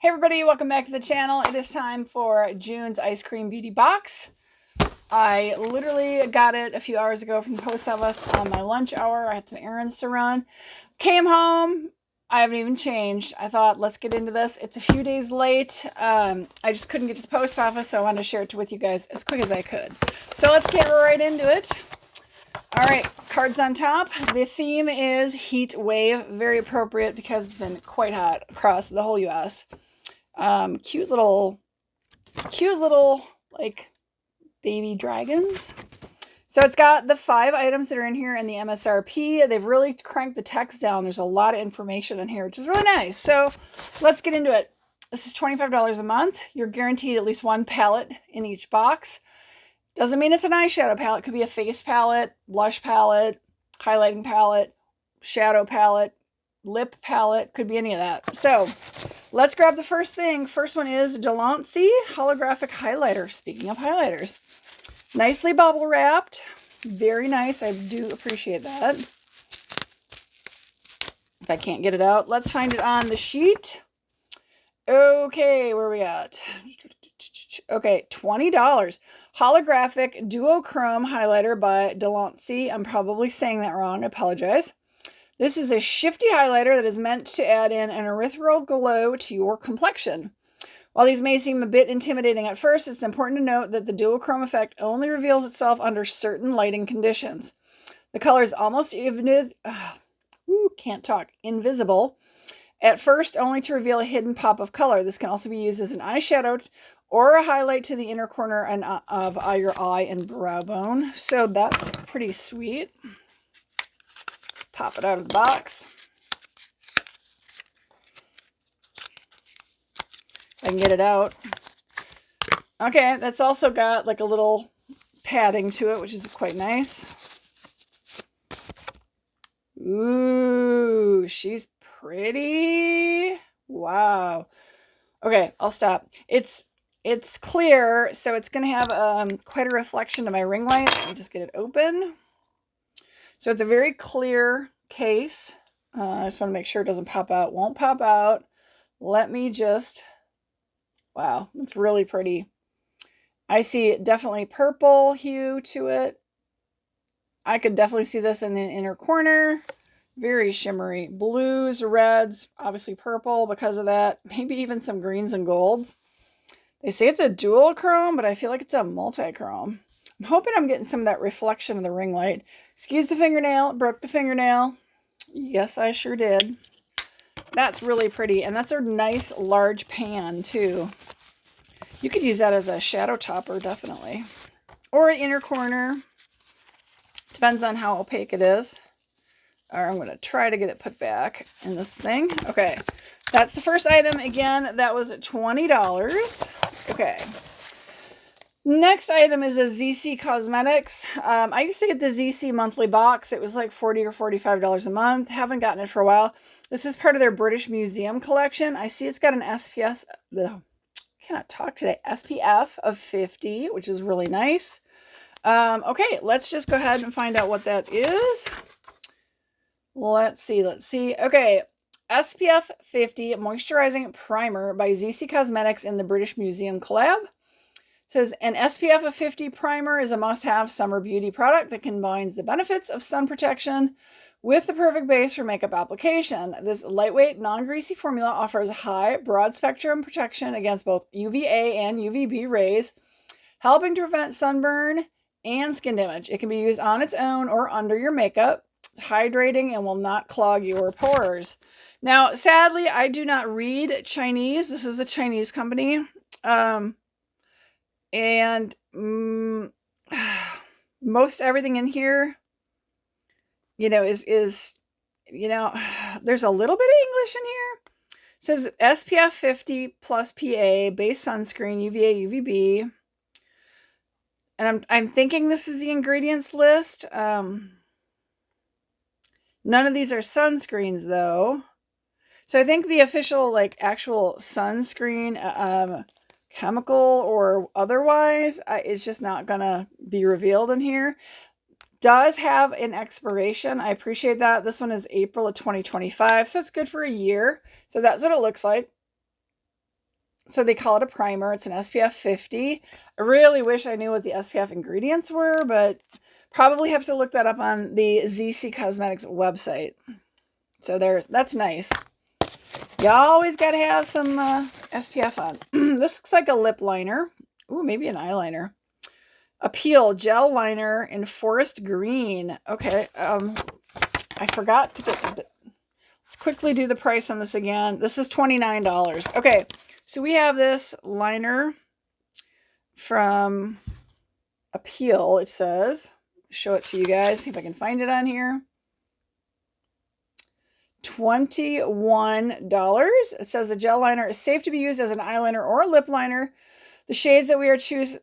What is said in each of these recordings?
Hey everybody, welcome back to the channel. It is time for June's EYESCREAM Beauty Box. I literally got it a few hours ago from the post office on my lunch hour. I had some errands to run. Came home. I haven't even changed. I thought, let's get into this. It's a few days late. I just couldn't get to the post office, so I wanted to share it with you guys as quick as I could. So let's get right into it. All right, cards on top. The theme is heat wave. Very appropriate because it's been quite hot across the whole U.S. Cute little like baby dragons. So it's got the 5 items that are in here and the MSRP. They've really cranked the text down. There's a lot of information in here, which is really nice. So let's get into it. This is $25 a month. You're guaranteed at least 1 palette in each box. Doesn't mean it's an eyeshadow palette. It could be a face palette, blush palette, highlighting palette, shadow palette, lip palette, could be any of that. So let's grab the first thing. First one is Delante Holographic Highlighter. Speaking of highlighters, nicely bubble wrapped. Very nice. I do appreciate that. If I can't get it out, let's find it on the sheet. Okay, where are we at? Okay, $20. Holographic Duochrome Highlighter by Delante. I'm probably saying that wrong. I apologize. This is a shifty highlighter that is meant to add in an ethereal glow to your complexion. While these may seem a bit intimidating at first, it's important to note that the duochrome effect only reveals itself under certain lighting conditions. The color is almost invisible at first, only to reveal a hidden pop of color. This can also be used as an eyeshadow or a highlight to the inner corner of your eye and brow bone. So that's pretty sweet. Pop it out of the box. I can get it out. Okay, that's also got like a little padding to it, which is quite nice. Ooh, she's pretty. Wow. Okay, I'll stop. It's clear, so it's going to have quite a reflection to my ring light. Let me just get it open. So it's a very clear case. I just want to make sure it doesn't pop out. Won't pop out. Let me just... Wow, it's really pretty. I see definitely purple hue to it. I could definitely see this in the inner corner. Very shimmery. Blues, reds, obviously purple because of that. Maybe even some greens and golds. They say it's a dual chrome, but I feel like it's a multi-chrome. I'm hoping I'm getting some of that reflection of the ring light. Excuse the fingernail. It broke the fingernail. Yes, I sure did. That's really pretty. And that's a nice large pan, too. You could use that as a shadow topper, definitely. Or an inner corner. Depends on how opaque it is. Or I'm going to try to get it put back in this thing. Okay. That's the first item. Again, that was $20. Okay. Next item is a Zeesea Cosmetics. I used to get the Zeesea monthly box. It was like $40 or $45 a month. Haven't gotten it for a while. This is part of their British Museum collection. I see it's got an SPF, cannot talk today, SPF of 50, which is really nice. Okay, let's just go ahead and find out what that is. Let's see. Okay, SPF 50 Moisturizing Primer by Zeesea Cosmetics in the British Museum collab. It says, an SPF of 50 primer is a must-have summer beauty product that combines the benefits of sun protection with the perfect base for makeup application. This lightweight, non-greasy formula offers high, broad-spectrum protection against both UVA and UVB rays, helping to prevent sunburn and skin damage. It can be used on its own or under your makeup. It's hydrating and will not clog your pores. Now, sadly, I do not read Chinese. This is a Chinese company. And most everything in here, you know, is you know, there's a little bit of English in here. It says SPF 50 plus PA, base sunscreen, UVA, UVB. And I'm thinking this is the ingredients list. None of these are sunscreens though. So I think the official, like, actual sunscreen, chemical or otherwise, is just not gonna be revealed in here. Does have an expiration. I appreciate that. This one is April of 2025, so it's good for a year. So that's what it looks like. So they call it a primer. It's an SPF 50. I really wish I knew what the SPF ingredients were, but probably have to look that up on the Zeesea Cosmetics website. So that's nice. You always got to have some SPF on. This looks like a lip liner. Ooh, maybe an eyeliner. Appeal Gel Liner in Forest Green. Okay, I forgot to let's quickly do the price on this again. This is $29. Okay, so we have this liner from Appeal, it says. Show it to you guys, see if I can find it on here. $21. It says the gel liner is safe to be used as an eyeliner or a lip liner. The shades that we choose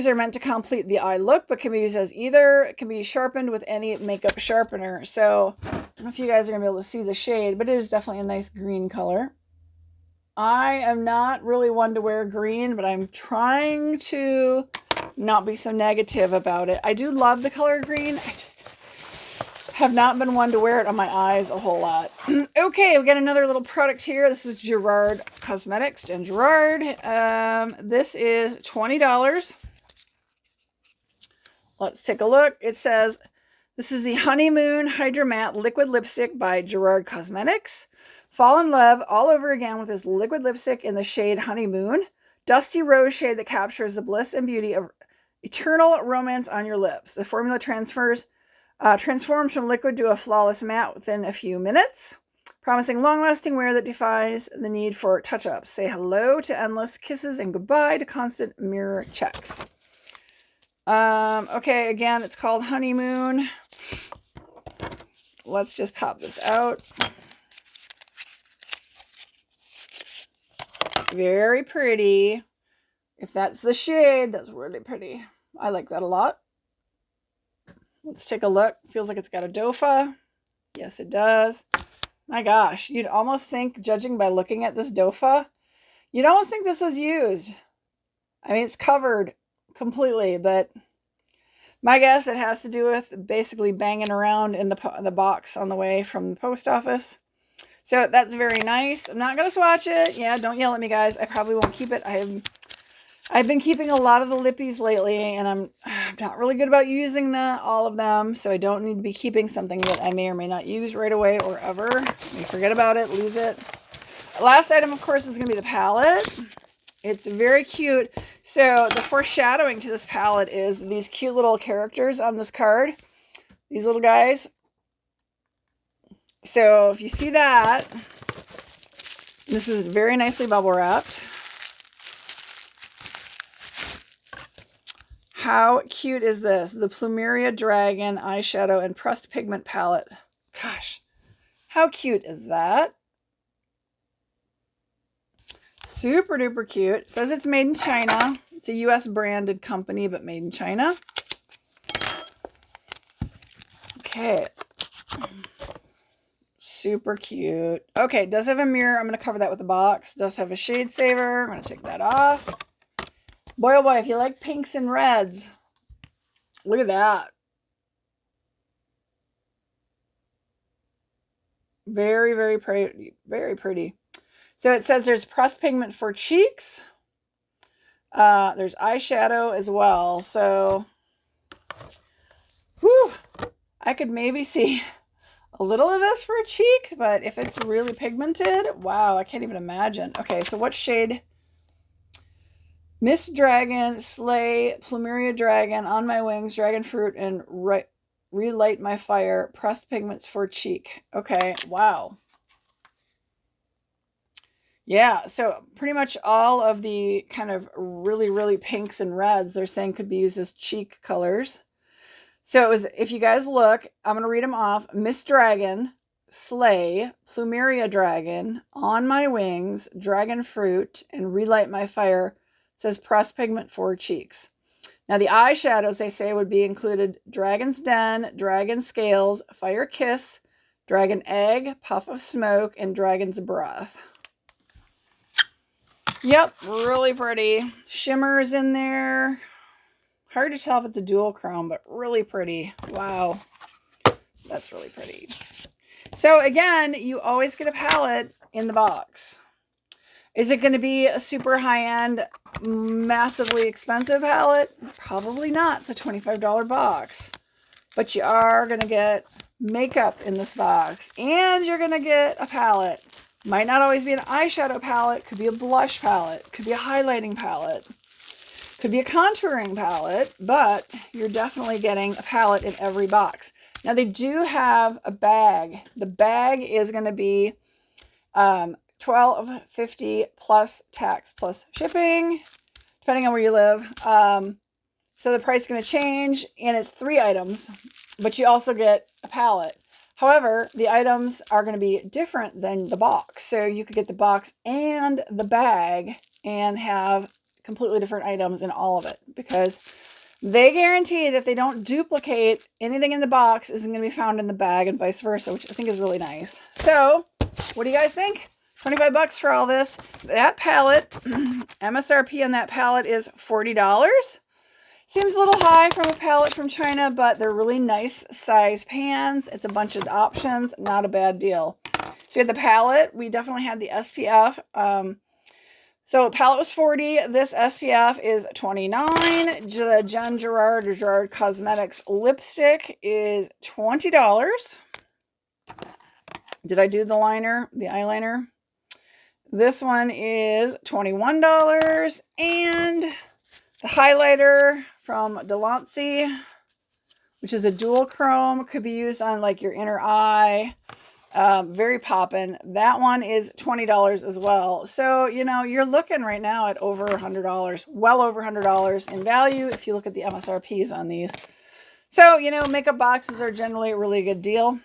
are meant to complete the eye look, but can be used as either. It can be sharpened with any makeup sharpener. So I don't know if you guys are gonna be able to see the shade, but it is definitely a nice green color. I am not really one to wear green, but I'm trying to not be so negative about it. I do love the color green. I just have not been one to wear it on my eyes a whole lot. Okay, we've got another little product here. This is Gerard Cosmetics and Gerard. This is $20. Let's take a look. It says, this is the Honeymoon Hydra Matte Liquid Lipstick by Gerard Cosmetics. Fall in love all over again with this liquid lipstick in the shade Honeymoon. Dusty rose shade that captures the bliss and beauty of eternal romance on your lips. The formula transforms from liquid to a flawless matte within a few minutes, promising long-lasting wear that defies the need for touch-ups. Say hello to endless kisses and goodbye to constant mirror checks. Okay, again, it's called Honeymoon. Let's just pop this out. Very pretty. If that's the shade, that's really pretty. I like that a lot. Let's take a look. Feels like it's got a dofa. Yes, it does. My gosh, you'd almost think, judging by looking at this dofa, you'd almost think this was used. I mean, it's covered completely, but my guess it has to do with basically banging around in the box on the way from the post office. So that's very nice. I'm not going to swatch it. Yeah, don't yell at me, guys. I probably won't keep it. I've been keeping a lot of the lippies lately, and I'm not really good about using all of them, so I don't need to be keeping something that I may or may not use right away or ever. May forget about it, lose it. Last item, of course, is going to be the palette. It's very cute. So the foreshadowing to this palette is these cute little characters on this card. These little guys. So if you see that, this is very nicely bubble wrapped. How cute is this? The Plumeria Dragon eyeshadow and pressed pigment palette. Gosh, how cute is that? Super duper cute. It says it's made in China. It's a US branded company, but made in China. Okay. Super cute. Okay, it does have a mirror. I'm going to cover that with a box. It does have a shade saver. I'm going to take that off. Boy, oh boy, if you like pinks and reds, look at that. Very, very pretty. Very pretty. So it says there's pressed pigment for cheeks. There's eyeshadow as well. So, whew, I could maybe see a little of this for a cheek, but if it's really pigmented, wow, I can't even imagine. Okay, so what shade? Miss Dragon, Slay, Plumeria Dragon, On My Wings, Dragon Fruit, and Relight My Fire, pressed pigments for cheek. Okay, wow. Yeah, so pretty much all of the kind of really, really pinks and reds they're saying could be used as cheek colors. So it was, if you guys look, I'm going to read them off. Miss Dragon, Slay, Plumeria Dragon, On My Wings, Dragon Fruit, and Relight My Fire says pressed pigment for cheeks. Now the eyeshadows they say would be included Dragon's Den, Dragon Scales, Fire Kiss, Dragon Egg, Puff of Smoke, and Dragon's Breath. Yep, really pretty. Shimmers in there. Hard to tell if it's a dual chrome, but really pretty. Wow. That's really pretty. So again, you always get a palette in the box. Is it going to be a super high-end, massively expensive palette? Probably not. It's a $25 box. But you are going to get makeup in this box. And you're going to get a palette. Might not always be an eyeshadow palette. Could be a blush palette. Could be a highlighting palette. Could be a contouring palette. But you're definitely getting a palette in every box. Now, they do have a bag. The bag is going to be $12.50 plus tax plus shipping, depending on where you live. So the price is going to change, and it's 3 items, but you also get a palette. However, the items are going to be different than the box. So you could get the box and the bag and have completely different items in all of it, because they guarantee that if they don't duplicate, anything in the box isn't going to be found in the bag and vice versa, which I think is really nice. So what do you guys think? 25 bucks for all this. That palette, MSRP on that palette is $40. Seems a little high from a palette from China, but they're really nice size pans. It's a bunch of options. Not a bad deal. So we had the palette. We definitely had the SPF. So palette was $40. This SPF is $29. The Gerard Cosmetics lipstick is $20. Did I do the liner, the eyeliner? This one is $21. And the highlighter from Delante, which is a dual chrome, could be used on like your inner eye. Very poppin'. That one is $20 as well. So, you know, you're looking right now at over $100, well over $100 in value if you look at the MSRPs on these. So, you know, makeup boxes are generally a really good deal.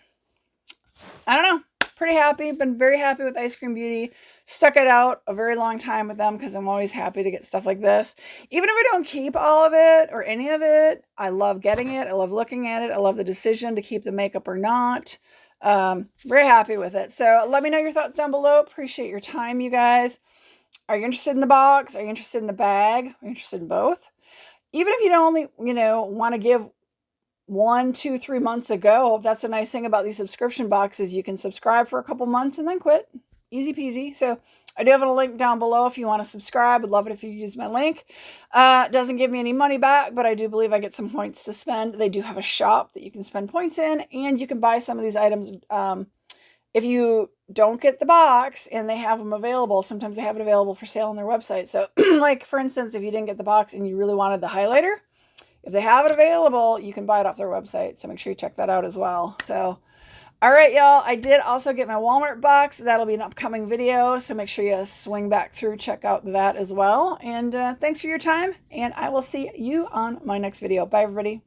I don't know. Pretty happy. Been very happy with Ice Cream Beauty. Stuck it out a very long time with them because I'm always happy to get stuff like this. Even if I don't keep all of it or any of it, I love getting it. I love looking at it. I love the decision to keep the makeup or not. Very happy with it. So let me know your thoughts down below. Appreciate your time, you guys. Are you interested in the box? Are you interested in the bag? Are you interested in both? Even if you don't only, you know, want to give 1, 2, 3 months ago, that's a nice thing about these subscription boxes. You can subscribe for a couple months and then quit. Easy peasy. So I do have a link down below if you want to subscribe. I'd love it if you use my link. It doesn't give me any money back, but I do believe I get some points to spend. They do have a shop that you can spend points in, and you can buy some of these items. If you don't get the box and they have them available, sometimes they have it available for sale on their website. So like, for instance, if you didn't get the box and you really wanted the highlighter, if they have it available, you can buy it off their website. So make sure you check that out as well. So, all right, y'all. I did also get my Walmart box. That'll be an upcoming video. So make sure you swing back through, check out that as well. And thanks for your time. And I will see you on my next video. Bye, everybody.